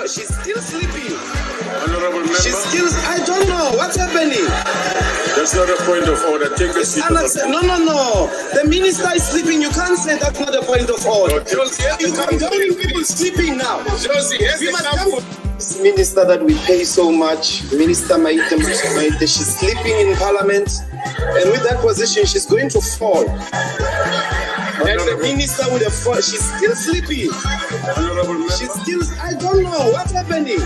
She's still sleeping. Honorable member. She's still. I don't know what's happening. That's not a point of order. Take a seat. No. The minister is sleeping. You can't say that's not a point of order. Josie, You can't tell people sleeping now. Josie, here's the example. This minister that we pay so much, Minister Maite, she's sleeping in parliament, and with that position, she's going to fall. And the minister would have fallen. She's still sleeping. She's still. I don't know what's happening.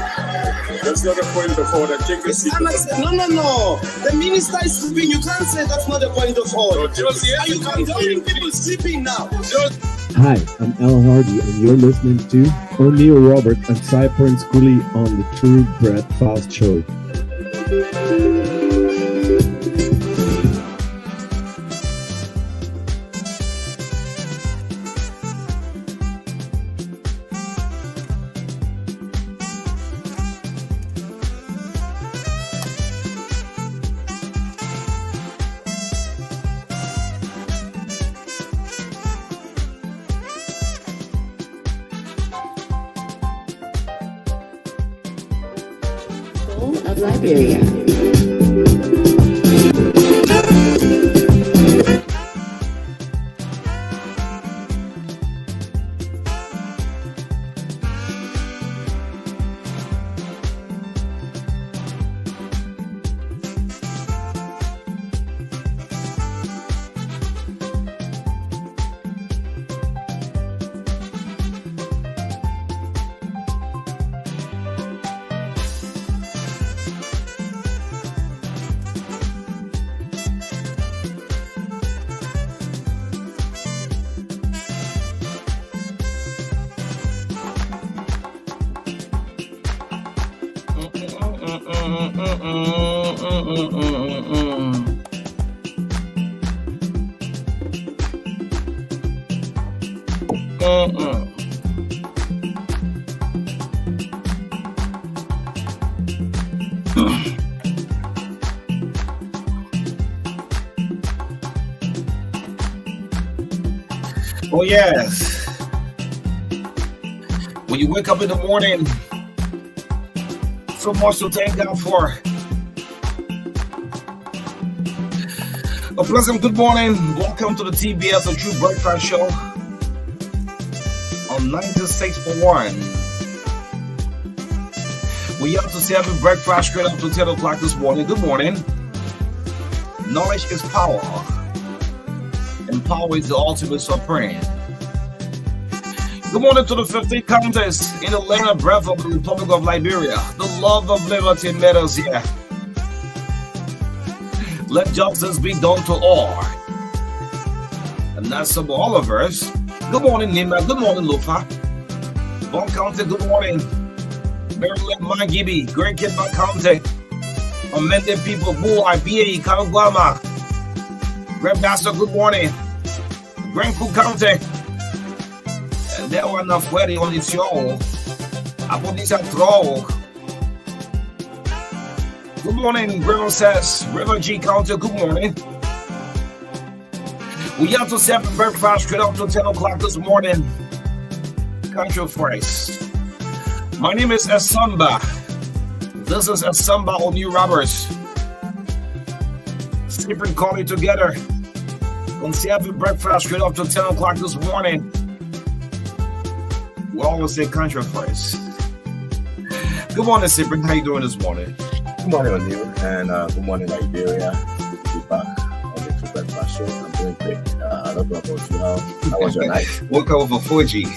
That's not a point of order. Take a seat. No. The minister is sleeping. You can't say that's not a point of order. Josie, You can't tell people sleeping now. Hi, I'm Alan Hardy, and you're listening to O'Neill Robert and Cyprine Kollie on the True Breakfast Show. Of Liberia. Oh yes. When you wake up in the morning, so much to thank God for. A pleasant good morning. Welcome to the TBS of True Breakfast Show on 96.1. We have to say happy breakfast straight up to 10 o'clock this morning. Good morning. Knowledge is power, and power is the ultimate supreme. Good morning to the 15 counties in the land of breath of the Republic of Liberia. The love of liberty matters here. Let justice be done to all. And that's for all of us. Good morning, Nima. Good morning, Lufa. Bon County, good morning. Maryland, Mangibi, Great Kidman County. Amended people, Boo, IPA, Kawagwama. Grand Master, good morning. Grand Cook County. And there were enough wedding on the show. Aponisa Throw. Good morning, Grandma says. River G County, good morning. We have to set the breakfast straight up to 10 o'clock this morning. Country first. My name is Asamba. This is Asamba O'Neill Roberts. Cyprine Kollie together. We'll have the breakfast straight up to 10 o'clock this morning. We always say country first. Good morning, Cyprine. How you doing this morning? Good morning, O'Neill, and good morning, Liberia. Be back on the True Breakfast Show. I'm doing great. I don't know about you. How was your night? Woke up with a 4G.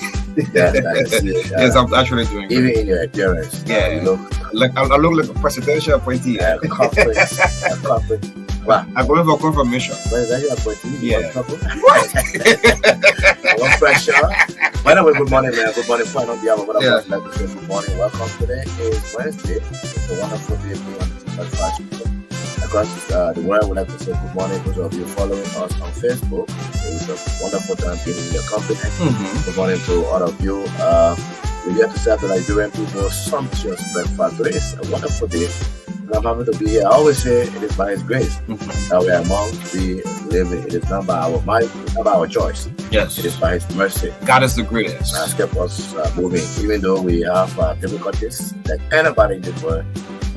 Yes, yes, I'm actually doing great. Even in your appearance. Yeah. You look like I look like a presidential appointee. conference. Wow. I'm going for confirmation. Presidential appointee? Yeah. What? One pressure. By the way, good morning, man. Good morning, fine on behalf of what I would like to say. Good morning. Welcome. Today is Wednesday. It's a wonderful day being on the True Breakfast Show. Across the world, I would like to say good morning. Those of you following us on Facebook, it's a wonderful time being in your company. Good morning to all of you. We're here to serve the Nigerian people sumptuous breakfast. Today is a wonderful day. I'm happy to be here. I always say it is by His grace that we are among the live in. It is not by our might, it's not by our choice. Yes. It is by His mercy. God is the greatest. Has kept us moving, even though we have difficulties. Like anybody in this world,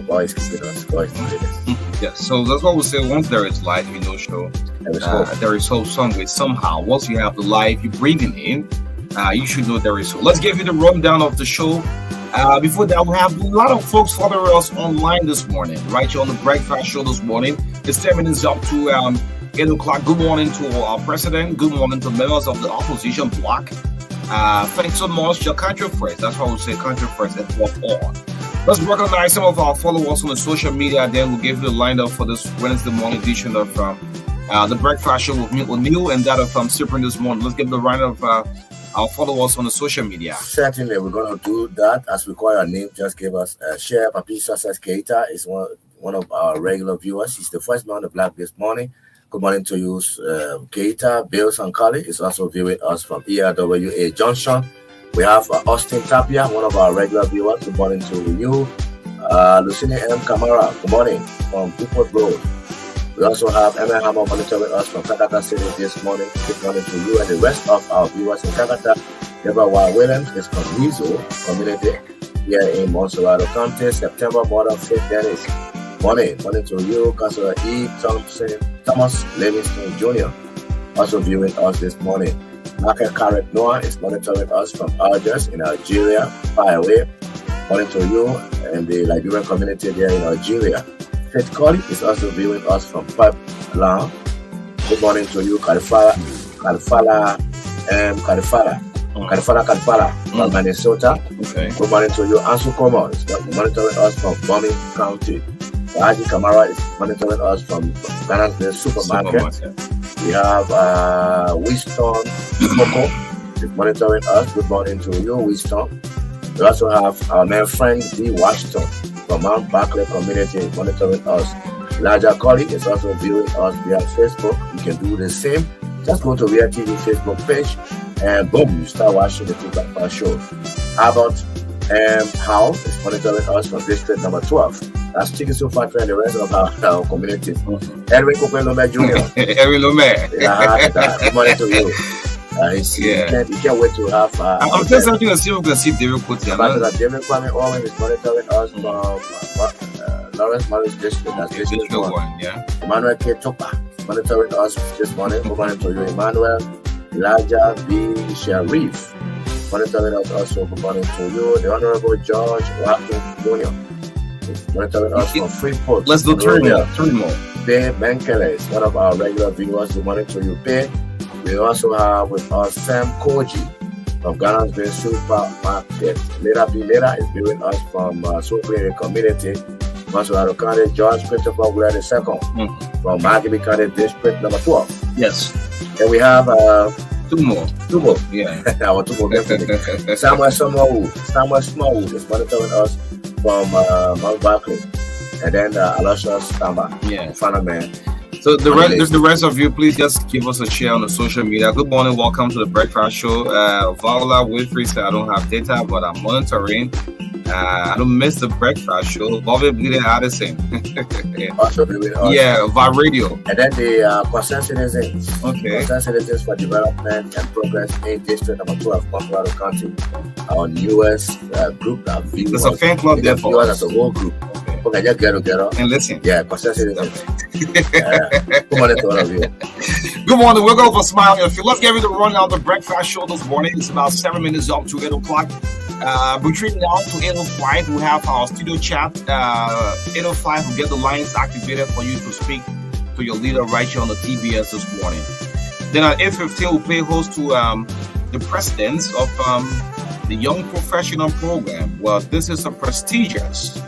God is keeping us. God is leading us. Yes. So that's what we say. Once there is life, show there is hope somewhere, somehow. Once you have the life you're breathing in, you should know there is hope. Let's give you the rundown of the show. Before that, we have a lot of folks following us online this morning, right here on the Breakfast Show this morning. It's 10 minutes up to 8 o'clock. Good morning to our president. Good morning to members of the opposition bloc. Thanks so much. Your country first. That's why we say country first and above all. Let's recognize some of our followers on the social media. Then we'll give you the lineup for this Wednesday morning edition of the Breakfast Show with Neil and that of Cyprine this morning. Let's give the lineup of our followers on the social media. Certainly, we're going to do that. As we call your name, just give us a share. Papi Success Keita is one of our regular viewers. He's the first man on the block this morning. Good morning to you, Keita. Bills and Kollie is also viewing us from ERWA Junction. We have Austin Tapia, one of our regular viewers. Good morning to you. Lucina M. Kamara, good morning from Newport Road. We also have Emma Hammer monitoring us from Kakata City this morning. Good morning to you and the rest of our viewers in Kakata. Deborah Williams is from Mizo community here in Monserrado County. September Model 5th Dennis. Morning to you, Councilor E. Thomas Livingston Jr. also viewing us this morning. Market Carrot Noah is monitoring us from Algiers in Algeria, far away. Morning to you and the Liberian community there in Algeria. Faith Kollie is also viewing us from Pipeline. Good morning to you, Kalifala from Minnesota. Okay. Good morning to you, Ansu Komo is monitoring us from Bombing County. Haji Kamara is monitoring us from Ghana's supermarket. We have Winston Coco is monitoring us. Good morning to you, Winston. We also have our man friend D. Washington from Mount Barclay community monitoring us. Elijah Kollie is also viewing us via Facebook. You can do the same. Just go to Real TV Facebook page and boom, you start watching the 2.5 show. How about How is monitoring us from district number 12. That's Chikisu Factory and the rest of our community. Edwin Lome Jr. Edwin Lome. Good morning to you. You can't wait to have. I'm just having to see if we can see David Kuti. David Kwame Owen is monitoring us from Lawrence Morris District. That's District 1. Yeah. Emmanuel K. Topa monitoring us this morning. Good morning to you, Emmanuel. Elijah B. Sharif monitoring us also. Good morning to you. The Honorable George Watkins Jr. monitoring us from Freeport. Let's do three more. Bay Benkele is one of our regular viewers. Good morning to you, Bay. We also have with us Sam Koji from Ghana's Green Supermarket. Leda is viewing us from Cyprine community. Monserrado County, George Christopher Wheeler II from Magabi County District number 12. Yes. And we have two more. Yeah. Our two more. Samuel Smallwood is monitoring us from Mount Barclay. And then Aloysius Tamba. Yeah. Final man. So the rest of you, please just give us a share on the social media. Good morning, welcome to the Breakfast Show. Viola Wilfrey said I don't have data, but I'm monitoring. I don't miss the Breakfast Show. Bobby Bleeding Addison. Yeah, via radio. And then the concerned citizens. Okay. Concerned citizens for development and progress in District number 12, Monserrado County. Our newest group of viewers. There's a fan club there for us. As a whole group. Okay, just get and listen. Yeah, concerned citizens. Good morning to all of you. Good morning. We're going for Smile. Let's get ready to run out the Breakfast Show this morning. It's about 7 minutes up to 8 o'clock. Between now to 8:05, we have our studio chat. 8:05, we'll get the lines activated for you to speak to your leader right here on the TBS this morning. Then at 8:15, we'll play host to the presidents of the Young Professional Program. Well, this is a prestigious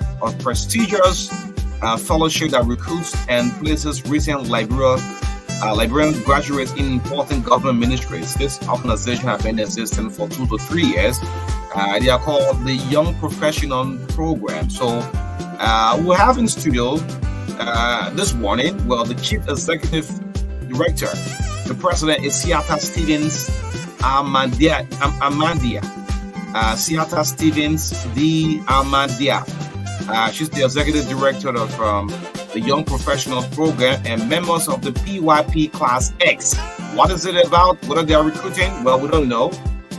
fellowship that recruits and places recent Liberian graduates in important government ministries. This organization has been existing for 2 to 3 years. They are called the Young Professional Program. So we'll have in studio this morning, the Chief Executive Director, the President is Siata Stevens Amandia. Siata Stevens D. Amandia. She's the Executive Director of the Young Professionals Program, and members of the PYP Class X. What is it about? What are they recruiting? Well, we don't know.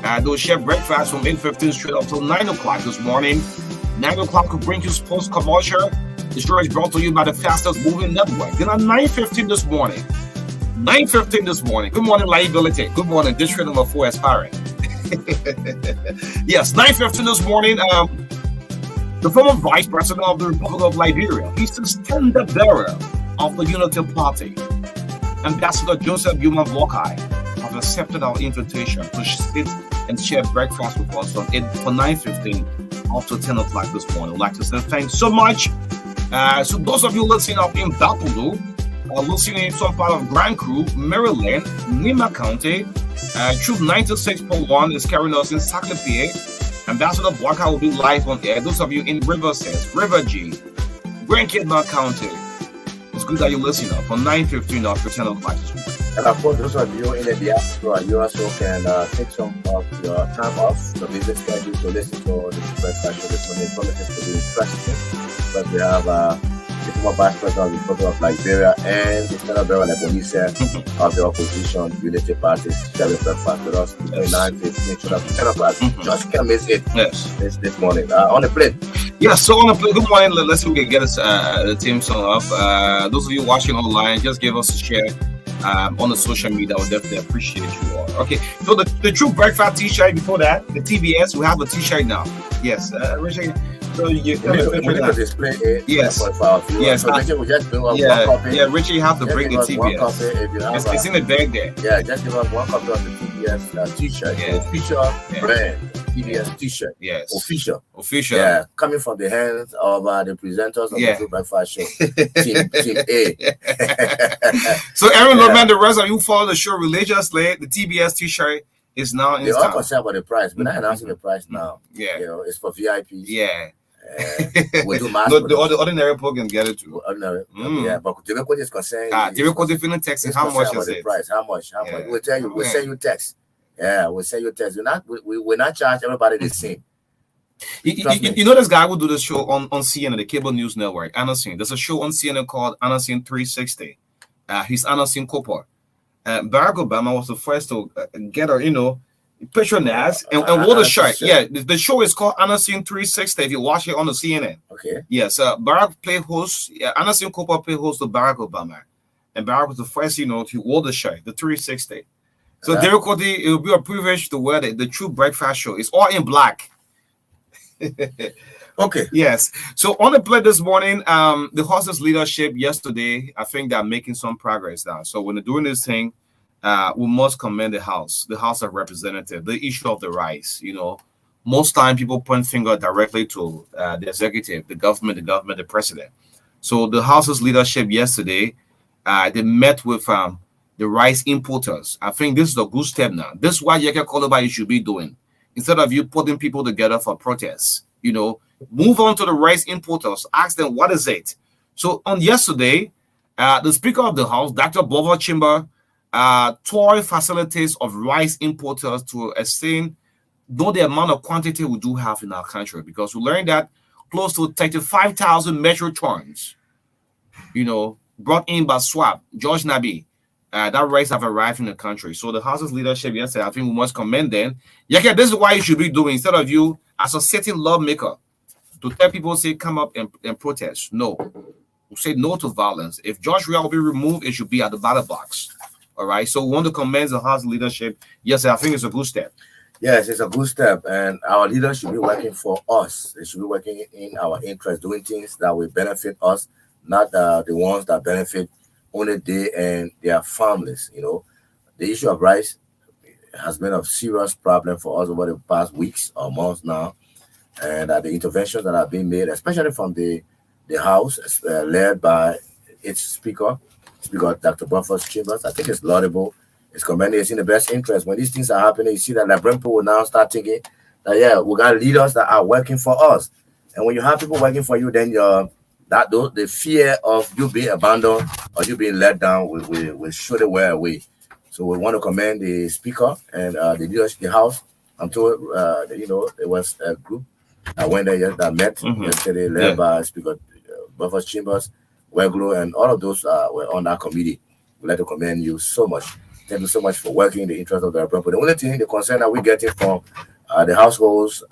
They'll share breakfast from 8:15 straight up till 9 o'clock this morning. 9 o'clock will bring you sports commercial. The show is brought to you by the fastest moving network. Then at 9:15 this morning. 9:15 this morning. Good morning, liability. Good morning, district number 4 aspiring. Yes, 9:15 this morning. The former vice president of the Republic of Liberia, he's the standard bearer of the Unity Party. Ambassador Joseph Yuma Boakai have accepted our invitation to sit and share breakfast with us from 9:15 up to 10 o'clock this morning. I'd like to say thanks so much. So those of you listening up in Bapulu, or listening in some part of Grand Crew, Maryland, Nima County, Troop 96.1 is carrying us in Saclay. Ambassador Boakai will be live on air. Those of you in Riverside, River G, Grand Kidman County, it's good that you listen up from 9:15 up to 10 o'clock this morning. And of course, those of you in the diaspora, you also can take some of your time off, the business schedule, to listen to the breakfast show this morning. Information to be interesting, because we have the former vice president of the Republic of Liberia and the Senate Bearer, like police of the opposition Unity Party, sharing breakfast with us between 9:15 to 10 o'clock. Just can't miss it. Yes. This morning. On the plate. Yeah, so on the plate. Good morning. Let's see if we can get us the team song up. Those of you watching online, just give us a share on the social media. I would definitely appreciate you all. Okay, so the True Breakfast t-shirt before that, the TBS, we have a t-shirt now. Yes, Richard. So you can display it. Yes. Yes. So Richard will just bring us one copy. Yeah, Richard, you have to bring the TBS. Copy if you have it's in the bag there. Yeah, just give us one copy of the TBS t-shirt. Yeah. Official brand TBS t-shirt. Yes. Official. Yeah. Coming from the hands of the presenters of the True Breakfast show. Team A. So Aaron Loman, the rest of you follow the show religiously. The TBS t-shirt is now in stock. They're all concerned about the price. We're not announcing the price now. Yeah. You know, it's for VIPs. Yeah. We do mass. The ordinary people can get it too. Ordinary. Yeah, but Tibeco is concerned. Tibeco is feeling texting. How much is it? Price. How much? We'll tell you. We'll send you text. Yeah, we'll send you text. We're not charge everybody the same. You know this guy will do this show on CNN, the cable news network, Anderson. There's a show on CNN called Anderson 360. He's Anderson Cooper. Barack Obama was the first to get her, patronize and wore the shirt. Yeah, the show is called Anderson 360. If you watch it on the CNN. Okay. Yes, Barack played host. Anderson Cooper played host to Barack Obama, and Barack was the first, to wear the shirt, the 360. So Derek Cody, it will be a privilege to wear the True Breakfast show. It's all in black. Okay. Yes. So on the plate this morning, the horses leadership yesterday, I think they're making some progress now. So when they're doing this thing, we must commend the House of Representatives, the issue of the rice. Most time people point finger directly to the executive, the government, the president. So the House's leadership yesterday, they met with the rice importers. I think this is a good step now. This is what Yeke Kolobai should be doing. Instead of you putting people together for protests, move on to the rice importers. Ask them, what is it? So on yesterday, the Speaker of the House, Dr. Bova Chimba, toured facilities of rice importers to ascertain the amount of quantity we do have in our country, because we learned that close to 35,000 metric tons, brought in by SWAP, George Nabi, that rice have arrived in the country. So the House's leadership yesterday, I think we must commend them. Yeah, this is what you should be doing, instead of you as a sitting lawmaker to tell people, say, come up and protest. No. We say no to violence. If George Weah will be removed, it should be at the ballot box. All right. So we want to commend the House leadership. Yes, I think it's a good step. Yes, it's a good step. And our leaders should be working for us. They should be working in our interest, doing things that will benefit us, not the ones that benefit only they and their families. The issue of rice has been a serious problem for us over the past weeks or months now. And the interventions that have been made, especially from the House, led by its Speaker Dr. Buffer's Chambers, I think it's laudable. It's commended. It's in the best interest. When these things are happening, you see that Liberian people will now start thinking that, we got leaders that are working for us. And when you have people working for you, then the fear of you being abandoned or you being let down will surely wear away. So we want to commend the Speaker and the leadership, the House. I'm told, there was a group that went there that met yesterday, led by Speaker Buffer's Chambers, Weglo, and all of those were on that committee. We'd like to commend you so much. Thank you so much for working in the interest of the people. The only thing, the concern that we're getting from the households,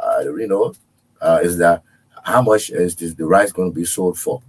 is that how much is the rice going to be sold for?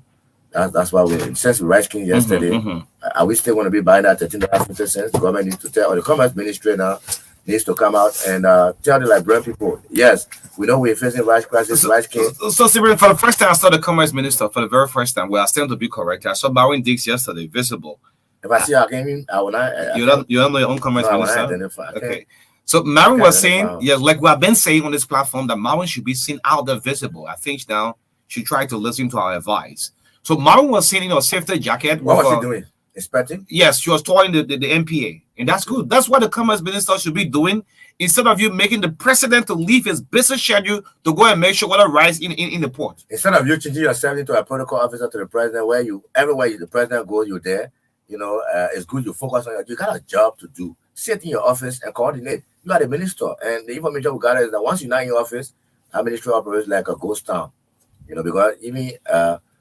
That's why since the rice came yesterday, are we still going to be buying that $13.50? The government needs to tell, or the commerce ministry now needs to come out and tell the Liberian people, yes, we know we're facing rice crisis, rice king. So, Cyprine, for the first time, I saw the commerce minister for the very first time. We are still to be correct. I saw Marvin Dix yesterday, visible. If I see her again, I will not. You don't know your own commerce minister? Identify. Okay. So Marvin was saying, yeah, like we have been saying on this platform, that Marvin should be seen out there visible. I think now she tried to listen to our advice. So Marvin was saying, safety jacket. What was she doing? Inspecting? Yes, she was touring the MPA. And that's good. That's what the commerce minister should be doing. Instead of you making the president to leave his business schedule to go and make sure what rice in the port. Instead of you changing yourself into a protocol officer to the president, where you everywhere the president goes, you're there. It's good you focus on you got a job to do. Sit in your office and coordinate. You are the minister. And the information we got is that once you're not in your office, our ministry operates like a ghost town. Because even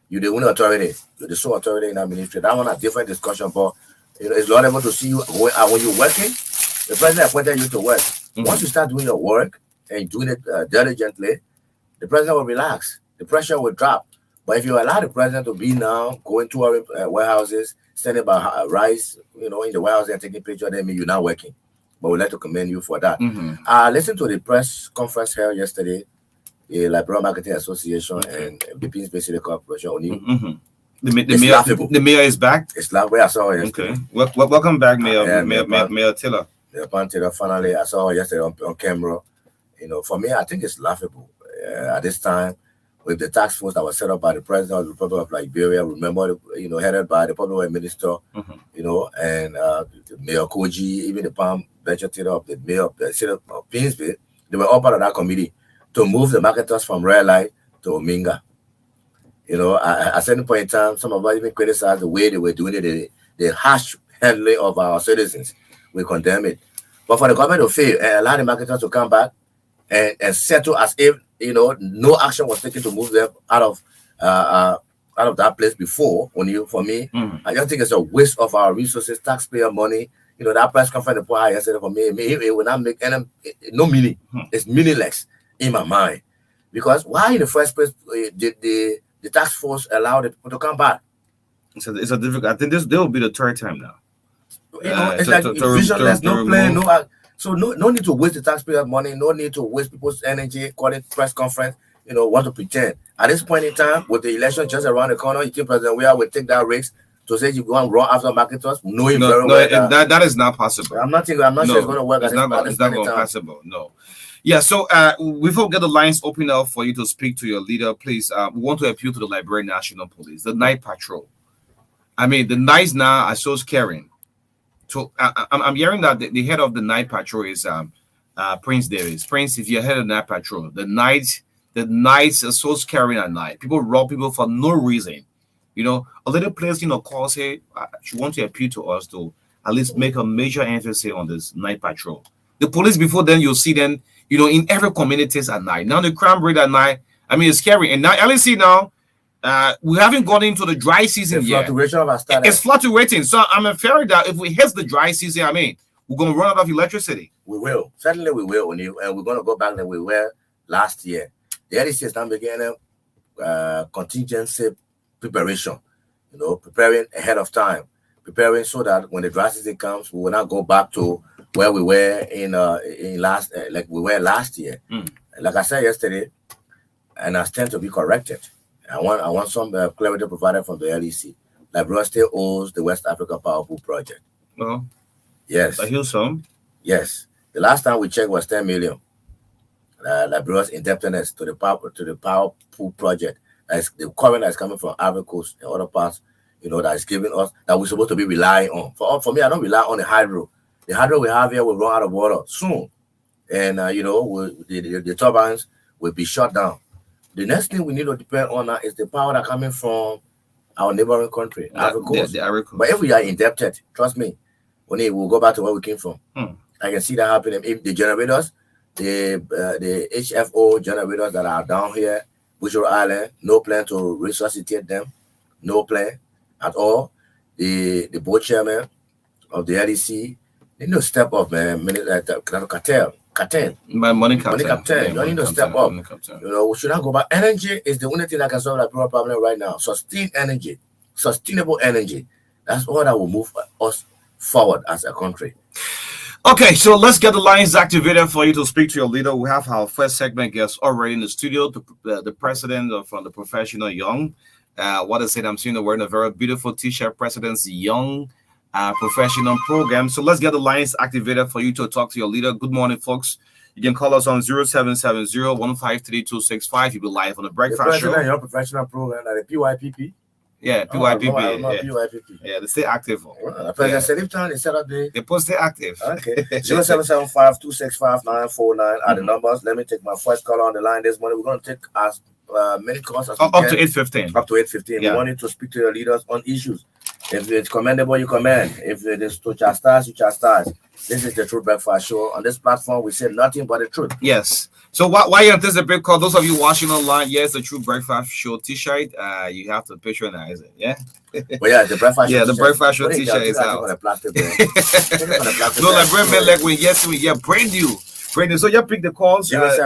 you're the only authority, you're the sole authority in our ministry. That one a different discussion, but it's laudable to see you when you're working. The president appointed you to work. Once you start doing your work and doing it diligently, the president will relax. The pressure will drop. But if you allow the president to be now going to our warehouses, sending about rice, in the warehouse and taking pictures, then you're not working. But we'd like to commend you for that. I listened to the press conference held yesterday, the Liberian Marketing Association and BP's Basic Corporation. The mayor is back. It's like where I saw her yesterday. Okay. Welcome back, Mayor Taylor. Mayor Taylor, finally, I saw her yesterday on camera. For me, I think it's laughable. At this time, with the task force that was set up by the president of the Republic of Liberia, remember, headed by the public works minister, and Mayor Koji, even the Palm Venture Taylor of the mayor of the city of Pinsville, they were all part of that committee to move the marketers from red light to Ominga. At a certain point in time, some of us even criticized the way they were doing it, the harsh handling of our citizens. We condemn it. But for the government to fail and allow the marketers to come back and settle as if, no action was taken to move them out of that place before, for me, I just think it's a waste of our resources, taxpayer money. That press conference report I yesterday for me, it will not make no meaning. It's meaningless in my mind. Because why in the first place did the task force allow the people to come back? It's a difficult. I think this will be the third time now. It's like visionless, no plan, no act. So no need to waste the taxpayer money, no need to waste people's energy, calling press conference, want to pretend. At this point in time, with the election just around the corner, you think President Weah will take that risk to say you go and run after marketers, knowing very well that is not possible. I'm not sure it's going to work. It's not going to be possible. No. Yeah, so we will get the lines open up for you to speak to your leader, please. We want to appeal to the Liberian National Police, the night patrol. I mean, the nights now are so scary. So I'm hearing that the head of the night patrol is Prince Davis. Prince, if you're head of the night patrol, the nights are so scary at night. People rob people for no reason. A little place, calls, hey, she wants to appeal to us to at least make a major emphasis on this night patrol. The police before then, you'll see them, in every communities at night. Now the crime rate at night, I mean, it's scary. And now, LSC now, we haven't gone into the dry season yet. It's fluctuating. So I'm afraid that if we hit the dry season, I mean, we're going to run out of electricity. We will. Certainly we will, and we're going to go back than we were last year. The LSC is now beginning contingency preparation, preparing ahead of time, preparing so that when the dry season comes, we will not go back to where we were in last last year. Like I said yesterday, and I stand to be corrected. I want some clarity provided from the LEC. Liberia still owes the West Africa Power Pool project. Oh, yes. I hear some. Yes, the last time we checked was 10 million. Liberia's indebtedness to the power pool project. That's the current that's coming from Ivory Coast and other parts. That is giving us that we're supposed to be relying on. For me, I don't rely on the hydro. The hydro we have here will run out of water soon, and the turbines will be shut down. The next thing we need to depend on now is the power that's coming from our neighboring country, Ivory Coast. The Ivory Coast. But if we are indebted, trust me, we'll go back to where we came from. I can see that happening. If the generators, the HFO generators that are down here, Bushel Island, no plan to resuscitate them, no plan. at all. The board chairman of the LEC, they need to step up, man. Cartel. My money captain. Money captain. You need to step up. You know, we should not go back. Energy is the only thing that can solve that problem right now. Sustained energy, sustainable energy. That's all that will move us forward as a country. Okay, so let's get the lines activated for you to speak to your leader. We have our first segment guest already in the studio, the president of the Professional Young. What I said, I'm seeing wearing a very beautiful t-shirt, President's Young Professional Program. So let's get the lines activated for you to talk to your leader. Good morning, folks. You can call us on 0770-153-265. You'll be live on the breakfast show. Your professional program, like the PYPP. Yeah, PYPP. PYPP. Yeah, they stay active. President Salif Town, they set up the... They post stay active. Okay. 0775-265-949 are the numbers. Let me take my first call on the line this morning. We're going to take as many calls as we can. Up to 8:15. Up to 8:15. Yeah. We want you to speak to your leaders on issues. If it's commendable, you commend. If it is to chastise, you chastise. This is the True Breakfast Show. On this platform, we say nothing but the truth. Yes. So why you anticipate call? Those of you watching online, yes, the True Breakfast Show t-shirt. You have to patronize it. Yeah. But yeah, the breakfast. Yeah, the breakfast show t-shirt is out. No, like when we get brand new. So you pick the calls. Yes,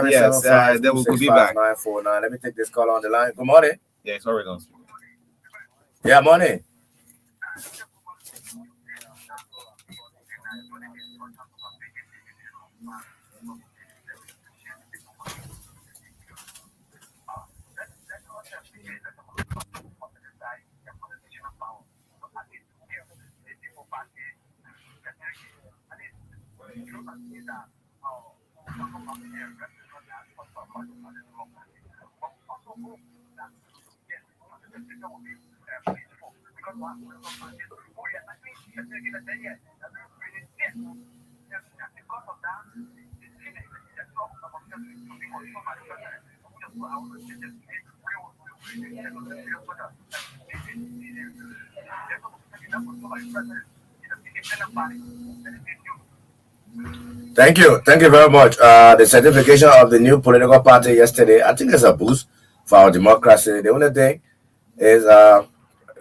then we'll be back. 949. Let me take this call on the line. Good morning. Yeah, it's already on. Yeah, morning. Thank you very much. The certification of the new political party yesterday, I think it's a boost for our democracy. The only thing is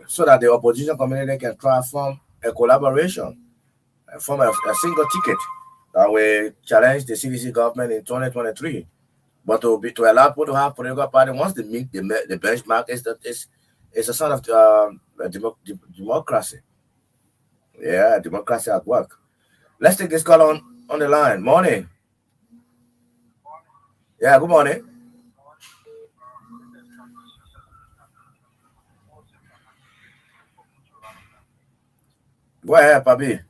so that the opposition community can try to form a collaboration, form a single ticket that will challenge the CDC government in 2023. But to allow people to have political party once they meet the benchmark is a sort of democracy. Yeah, democracy at work. Let's take this call on the line. Morning. Yeah, good morning. Go ahead, Papi.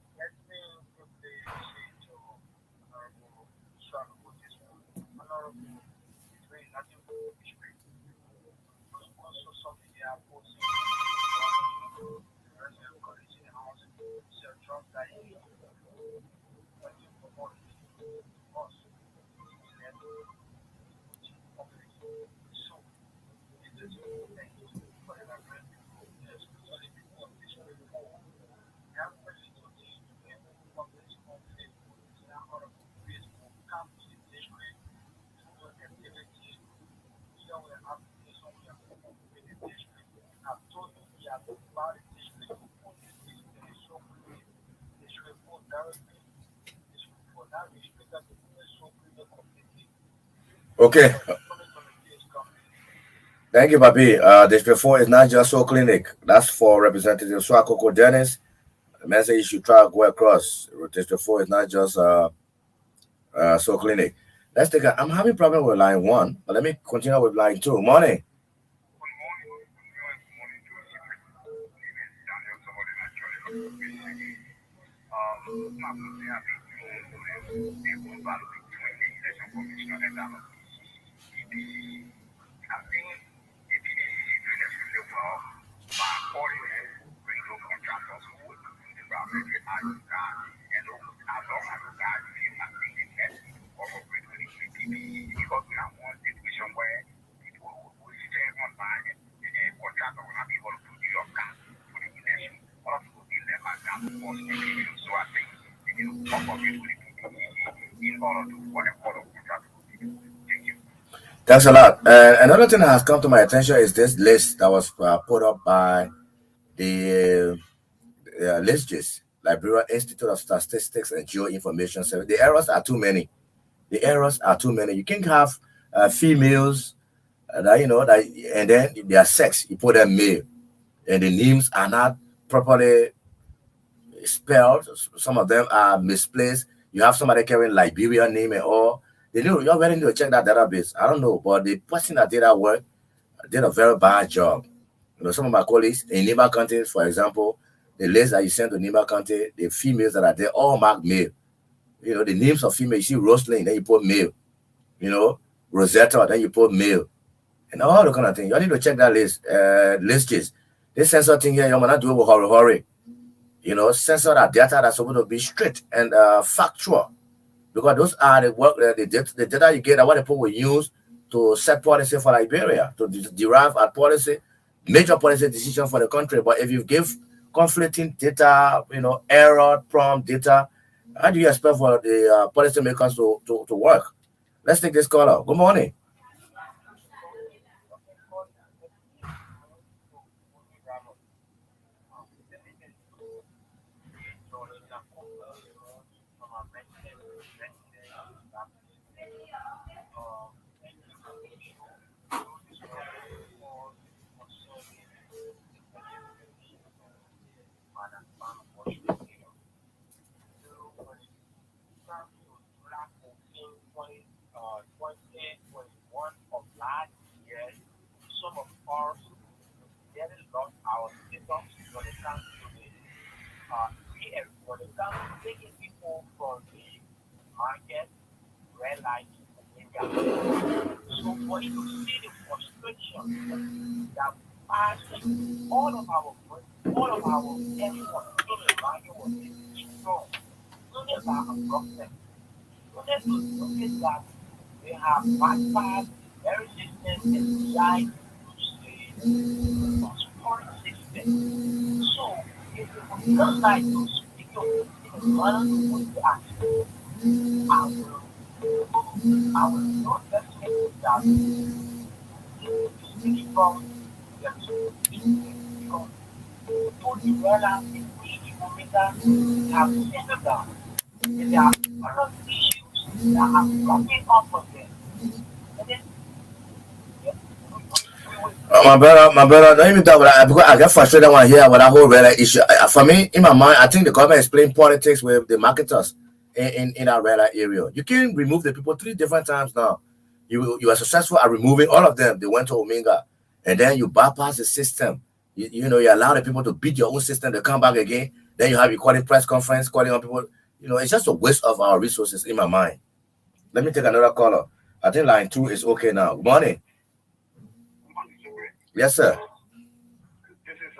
Okay. Thank you, Papi. District 4 is not just Soul Clinic. That's for Representative Swakoko Dennis. The man said you should try to go across. District 4 is not just Soul Clinic. Let's take I'm having problem with line 1, but let me continue with line 2. Morning. Thanks a lot. Another thing that has come to my attention is this list that was put up by the LISGIS, Liberia Institute of Statistics and Geoinformation Service. The errors are too many. The errors are too many. You can't have females that, and then their sex, you put them male, and the names are not properly spelled. Some of them are misplaced. You have somebody carrying Liberian name and all. You're ready to check that database. I don't know, but the person that did that work did a very bad job. Some of my colleagues in Nima County, for example, the list that you send to Nima County, the females that are there, all marked male. The names of females, you see Rosalind, then you put male. Rosetta, then you put male. And all the kind of things. You need to check that list. Lists. This censor thing here, you might not do it with hurry. Censor that data that's supposed to be straight and factual. Because those are the work, the data you get, what the people will use to set policy for Liberia, to derive a policy, major policy decision for the country. But if you give conflicting data, error, prompt data, how do you expect for the policymakers to work? Let's take this caller. Good morning. Taking people from the market, red light, so for you to see the frustration that passes all of our effort in the market was strong. Students are abrupt. Students will notice that they have backpack, very resistant, and shy to the support system. So if you would not like to speak your I will not expect that speak from the umbrella in which the have settled down. And there are other issues that are coming up for them. And then my brother, don't even talk about that because I get frustrated when I hear about that whole red issue. For me, in my mind, I think the government is playing politics with the marketers in our red light area. You can remove the people 3 different times now. You are successful at removing all of them. They went to Omega, and then you bypass the system. You allow the people to beat your own system. They come back again. Then you have your calling press conference, calling on people. It's just a waste of our resources in my mind. Let me take another caller. I think line 2 is okay now. Good morning. Yes, sir. This is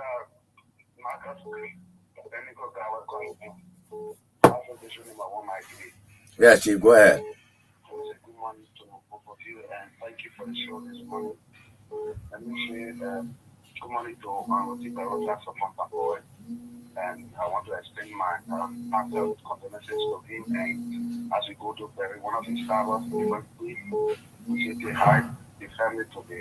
Marcus, the technical guy we're calling you. Yeah, Chief, go ahead. Good morning to both of you, and thank you for the show this morning. Let me say good morning to Untitled Chapter, and I want to extend my heartfelt condolences to him. And as we go to bury one of his fathers, we say hi. The family to be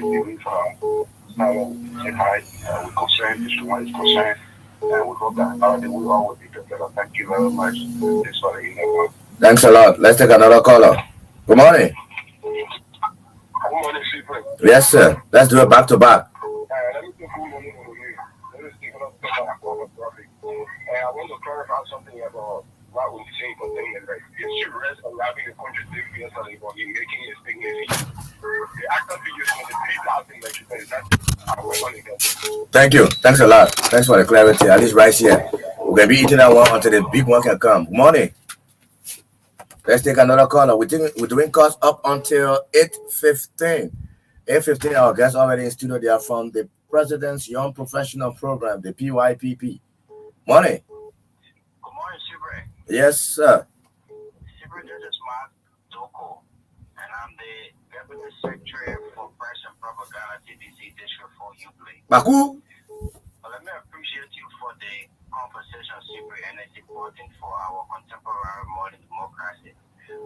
living for say hi. We're concerned, this one is concerned, and we hope that they will always be together. Thank you very much. This for the email. Thanks a lot. Let's take another caller. Good morning. Good morning, Cyprine. Yes, sir. Let's do it back to back. Let me take good morning for me. Let me speak about traffic. I want to clarify something about what we say concerning like you should rest on having a country take yesterday, but in making a statement. The actor figures for the 3,000 that you said. Thank you. Thanks a lot. Thanks for the clarity. At least right here. We're going to be eating that one until the big one can come. Good morning. Let's take another caller. We're doing calls up until 8:15. 8:15, our guests already in studio. They are from the President's Young Professional Program, the PYPP. Morning. Good morning, Cyprine. Yes, sir. Cyprine, this is Mark Doko, and I'm the Deputy Secretary for Press and Propaganda TDC District 4 Upley. Baku. Well, let me appreciate you for the conversation, Cyprine, and it's important for our contemporary modern democracy.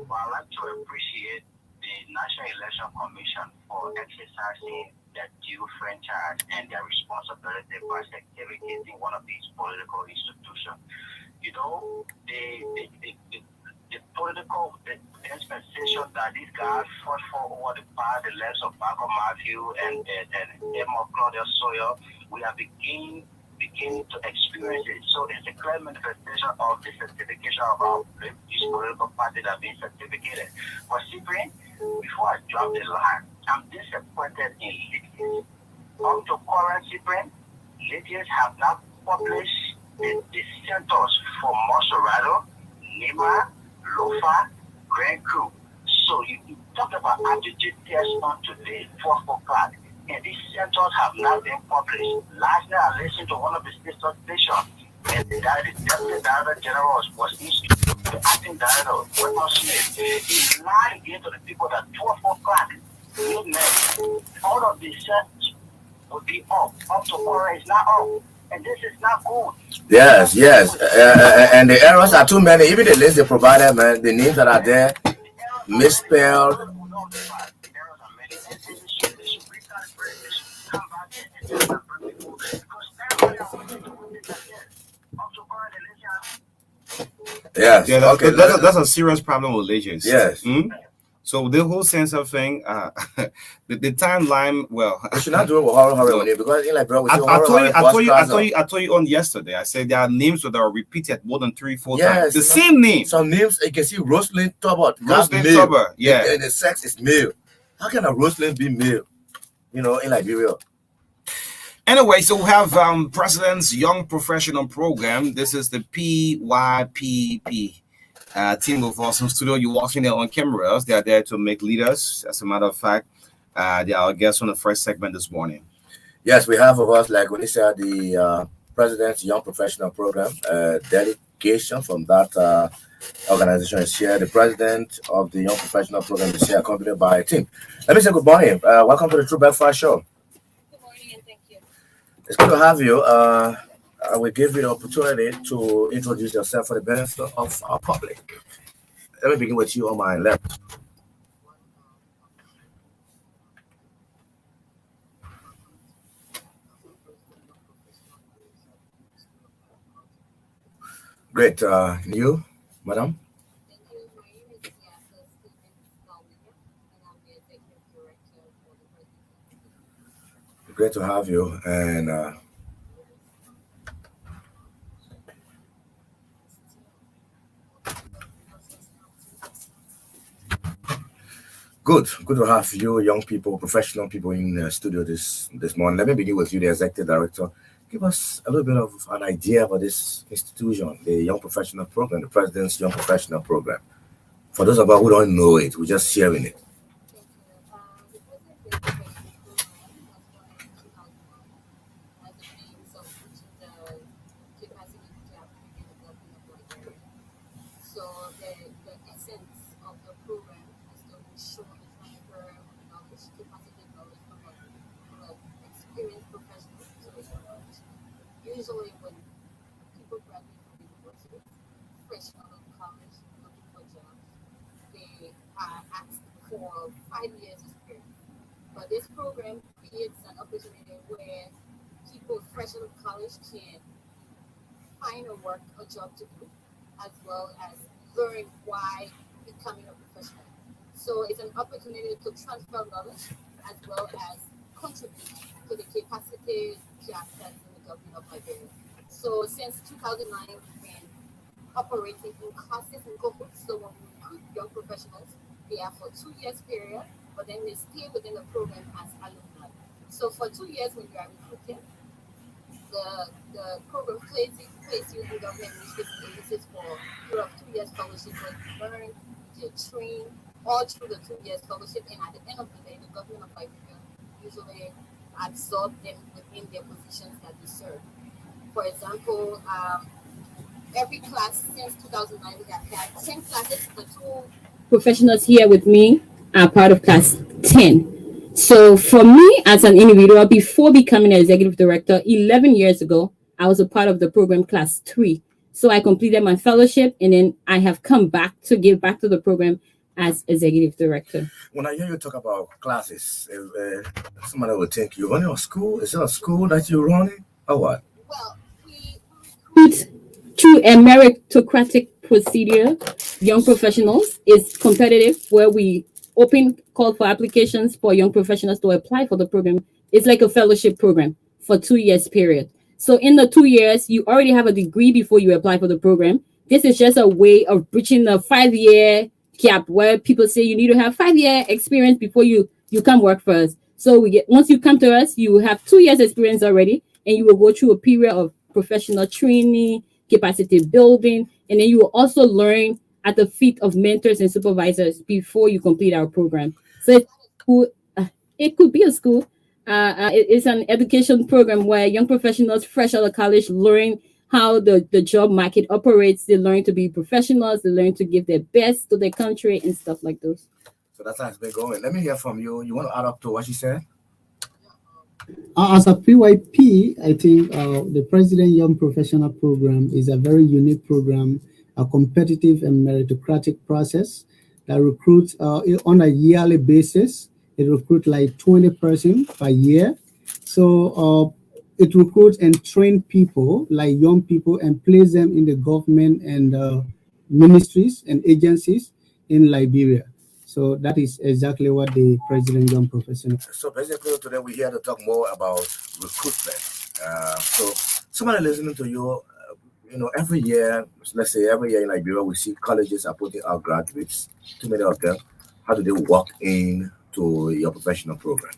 But I'd like to appreciate the National Election Commission for exercising their due franchise and their responsibility for activities in one of these political institutions. You know, the political dispensation that these guys fought for over the past, the lives of Michael Matthew and Emma Claudia Sawyer, we have beginning to experience it. So it's a clear manifestation of the certification of our these political parties that have been certificated. But Cyprine, before I drop the line, I'm disappointed in Lydians. Up to current Cyprine, Lydians have not published the centers for Monserrato, Lima, Lofa, Grand Cru. So you talk about aptitude tests on today, 4 o'clock, and these centers have not been published. Last night I listened to one of the stations, and the Deputy Director General was issued, the acting director, Wilton Smith. He lied again to the people that 12 o'clock, midnight, all of these centers would be up to current is not up. And this is not good. Yes. And the errors are too many. Even the list they provided, man, the names that are there, misspelled. Yes. Yeah, Okay. That's a serious problem with legends. Yes. So the whole sense of thing, the timeline. Well, we should not do it with horror on it because, like, bro, I told you on yesterday. I said there are names that are repeated more than 3-4 times. The same name. Some names you can see Rosalind Tubbard. Rosalind Tubbard. Yeah. And the sex is male. How can a Rosalind be male? You know, in Liberia. Anyway, so we have President's Young Professional Program. This is the PYPP. Team with us in studio. You're watching them on cameras. They are there to make leaders. As a matter of fact, they are our guests on the first segment this morning. Yes, we have of us, like when you said, the President's Young Professional Program, delegation from that organization is here. The president of the Young Professional Program is here, accompanied by a team. Let me say good morning. Welcome to the True Breakfast Show. Good morning and thank you. It's good to have you. I will give you the opportunity to introduce yourself for the benefit of our public. Let me begin with you on my left. Great. You, madam? Thank you. My name is Cyprine Kollie, and I'm the executive director for the president. Great to have you. And good to have you, young people, professional people in the studio this morning. Let me begin with you, the executive director. Give us a little bit of an idea about this institution, the Young Professional Program, the President's Young Professional Program. For those of us who don't know it, we're just sharing it. Thank you. The President's Young Professional Program was started in 2001 as a means of reaching the capacity gap in the development of Liberia. So the essence of the program is to ensure the transfer of knowledge, capacity knowledge from an experienced professional to the knowledge. Usually when people graduate from university, fresh out of college, looking for jobs, they are asked for 5 years experience. But this program creates an opportunity where people fresh out of college can find a job to do, as well as learn why becoming a professional. So it's an opportunity to transfer knowledge as well as contribute to the capacity gap that's in the government of Liberia. So since 2009, we've been operating in classes and cohorts. So when we recruit young professionals, they are for 2 years period, but then they stay within the program as alumni. So for 2 years when you are recruiting, the program places you in government administrative for a 2 years fellowship where you learn, you train all through the 2 years fellowship, and at the end of the day, the government of Liberia usually absorb them within their positions that they serve. For example, every class since 2009, we have had 10 classes. The 2 professionals here with me are part of class 10. So for me as an individual, before becoming an executive director 11 years ago, I was a part of the program class 3. So I completed my fellowship, and then I have come back to give back to the program as executive director. When I hear you talk about classes, somebody will think you're running a school. Is it a school that you're running or what? Well, we Through a meritocratic procedure, young professionals is competitive where we open call for applications for young professionals to apply for the program. It's like a fellowship program for 2 years period. So in the 2 years, you already have a degree before you apply for the program. This is just a way of bridging the 5-year gap where people say you need to have 5-year experience before you come work for us. So once you come to us, you have 2 years experience already, and you will go through a period of professional training, capacity building, and then you will also learn at the feet of mentors and supervisors before you complete our program. So it could be a school. It's an education program where young professionals fresh out of college learn how the job market operates. They learn to be professionals. They learn to give their best to their country and stuff like those. So that's how it's been going. Let me hear from you. You want to add up to what she said? As a PYP, I think the President Young Professional Program is a very unique program, a competitive and meritocratic process that recruits on a yearly basis. It recruits like 20 persons per year. So it recruits and trains people, like young people, and place them in the government and ministries and agencies in Liberia. So that is exactly what the President Young Professional. So basically today we're here to talk more about recruitment. So somebody listening to you, every year, let's say every year in Liberia, we see colleges are putting out graduates, too many of them. How do they walk in to your professional program?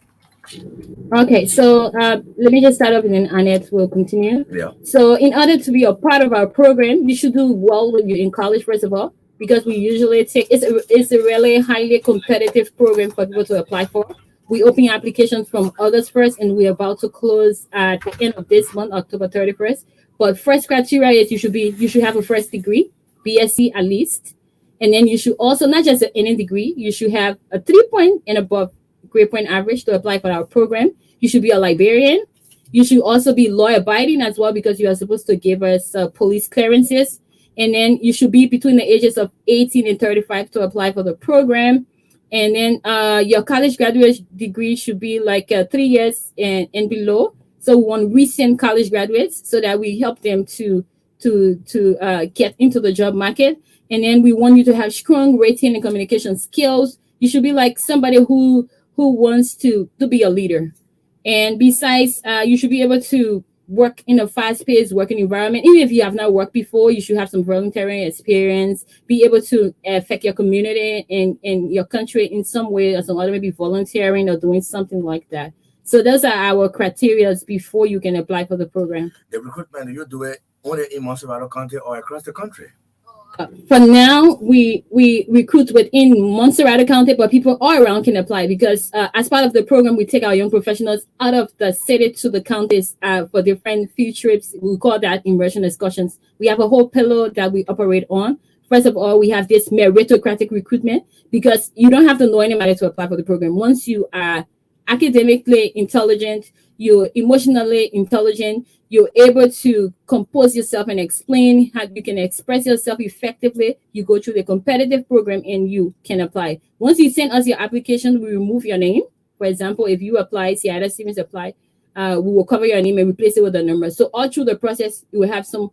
Okay, so let me just start off and then Annette will continue. Yeah. So in order to be a part of our program, you should do well when you're in college, first of all, because we usually take, it's a really highly competitive program for people to apply for. We open applications from August 1st and we're about to close at the end of this month, October 31st. But first criteria is you should have a first degree, BSc at least. And then you should also, not just any degree, you should have a 3-point and above grade point average to apply for our program. You should be a librarian. You should also be law abiding as well, because you are supposed to give us police clearances. And then you should be between the ages of 18 and 35 to apply for the program. And then your college graduate degree should be like 3 years and below. So we want recent college graduates so that we help them to get into the job market. And then we want you to have strong writing and communication skills. You should be like somebody who wants to be a leader. And besides, you should be able to work in a fast-paced working environment. Even if you have not worked before, you should have some volunteering experience, be able to affect your community and your country in some way or some other, maybe volunteering or doing something like that. So those are our criteria before you can apply for the program. The recruitment, you do it only in Montserrat County or across the country? For now, we recruit within Montserrat County, but people all around can apply because as part of the program, we take our young professionals out of the city to the counties for different field trips. We call that immersion excursions. We have a whole pillar that we operate on. First of all, we have this meritocratic recruitment because you don't have to know anybody to apply for the program. Once you are academically intelligent, you're emotionally intelligent, you're able to compose yourself and explain how you can express yourself effectively, you go through the competitive program and you can apply. Once you send us your application, we remove your name. For example, if you apply, Seattle Stevens apply, we will cover your name and replace it with a number. So all through the process, you will have some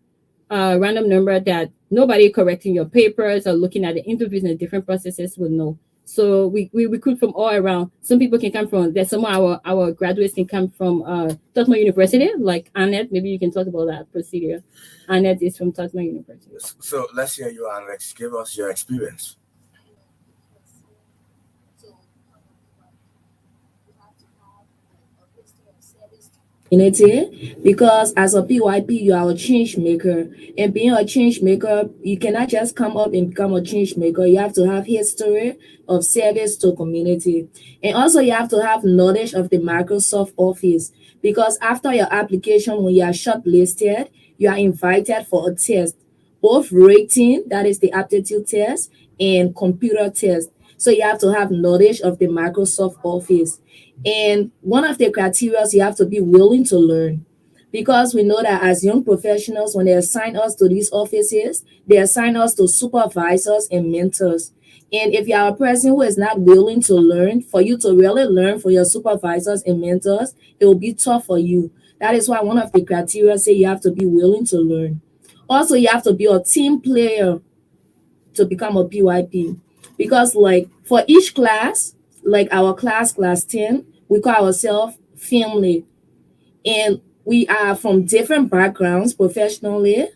random number that nobody correcting your papers or looking at the interviews and the different processes will know. So we recruit from all around. Some people can come from, there's some of our graduates can come from Tottenham University, like Annette. Maybe you can talk about that procedure. Annette is from Tottenham University. So let's hear you, Alex. Give us your experience. Because as a PYP, you are a change maker, and being a change maker, you cannot just come up and become a change maker. You have to have history of service to community, and also you have to have knowledge of the Microsoft Office, because after your application, when you are shortlisted, you are invited for a test, both rating, that is the aptitude test, and computer test. So you have to have knowledge of the Microsoft Office. And one of the criteria is you have to be willing to learn, because we know that as young professionals, when they assign us to these offices, they assign us to supervisors and mentors. And if you are a person who is not willing to learn, for you to really learn for your supervisors and mentors, it will be tough for you. That is why one of the criteria say you have to be willing to learn. Also, you have to be a team player to become a PYP. Because like for each class, like our class 10, we call ourselves family. And we are from different backgrounds professionally,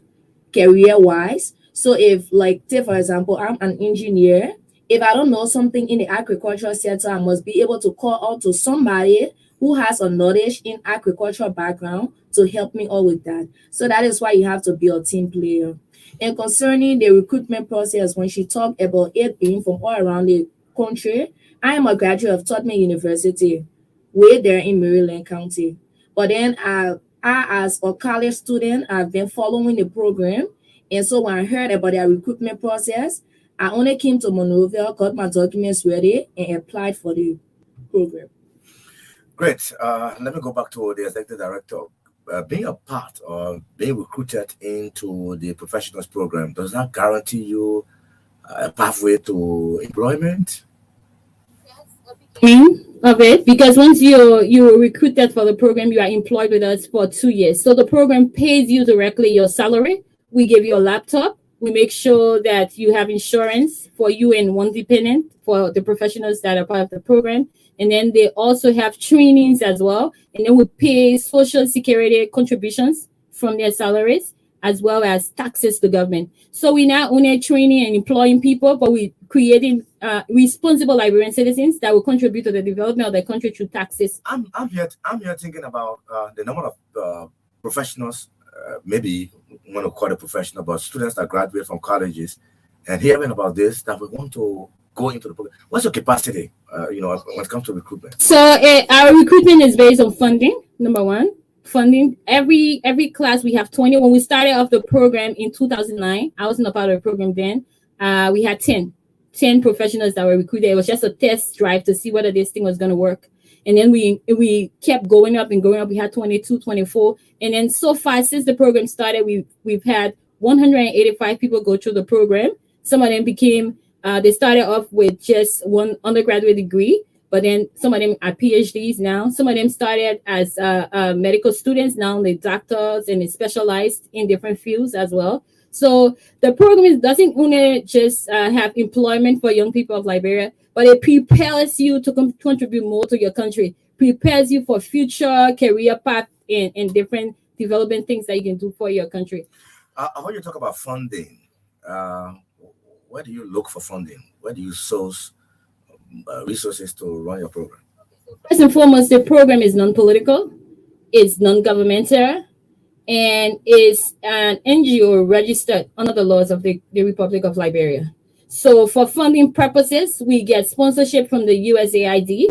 career-wise. So if like, say for example, I'm an engineer, if I don't know something in the agricultural sector, I must be able to call out to somebody who has a knowledge in agricultural background to help me out with that. So that is why you have to be a team player. And concerning the recruitment process, when she talked about it being from all around the country, I am a graduate of Tubman University, way there in Maryland County. But then I as a college student, I've been following the program. And so when I heard about their recruitment process, I only came to Monrovia, got my documents ready, and applied for the program. Great. Let me go back to the executive director. Being a part or being recruited into the professionals program, does that guarantee you a pathway to employment? Of it, because once you're recruited for the program, you are employed with us for 2 years. So the program pays you directly your salary. We give you a laptop. We make sure that you have insurance for you and one dependent for the professionals that are part of the program. And then they also have trainings as well. And then we pay social security contributions from their salaries, as well as taxes to government. So we're not only training and employing people, but we're creating responsible Liberian citizens that will contribute to the development of the country through taxes. I'm here thinking about the number of professionals, maybe you want to call it professional, but students that graduate from colleges, and hearing about this, that we want to go into the program. What's your capacity, when it comes to recruitment? So our recruitment is based on funding, number one. Funding. Every class we have 20. When we started off the program in 2009, I wasn't a part of the program then. We had 10 professionals that were recruited. It was just a test drive to see whether this thing was going to work. And then we kept going up and going up. We had 22, 24. And then so far, since the program started, we've had 185 people go through the program. Some of them they started off with just one undergraduate degree, but then some of them are PhDs now. Some of them started as medical students. Now they're doctors and they specialized in different fields as well. So the program doesn't only just have employment for young people of Liberia, but it prepares you to contribute more to your country, prepares you for future career path and different development things that you can do for your country. When you talk about funding, where do you look for funding? Where do you source resources to run your program? First and foremost, the program is non-political, it's non-governmental, and is an NGO registered under the laws of the Republic of Liberia. So for funding purposes, we get sponsorship from the USAID.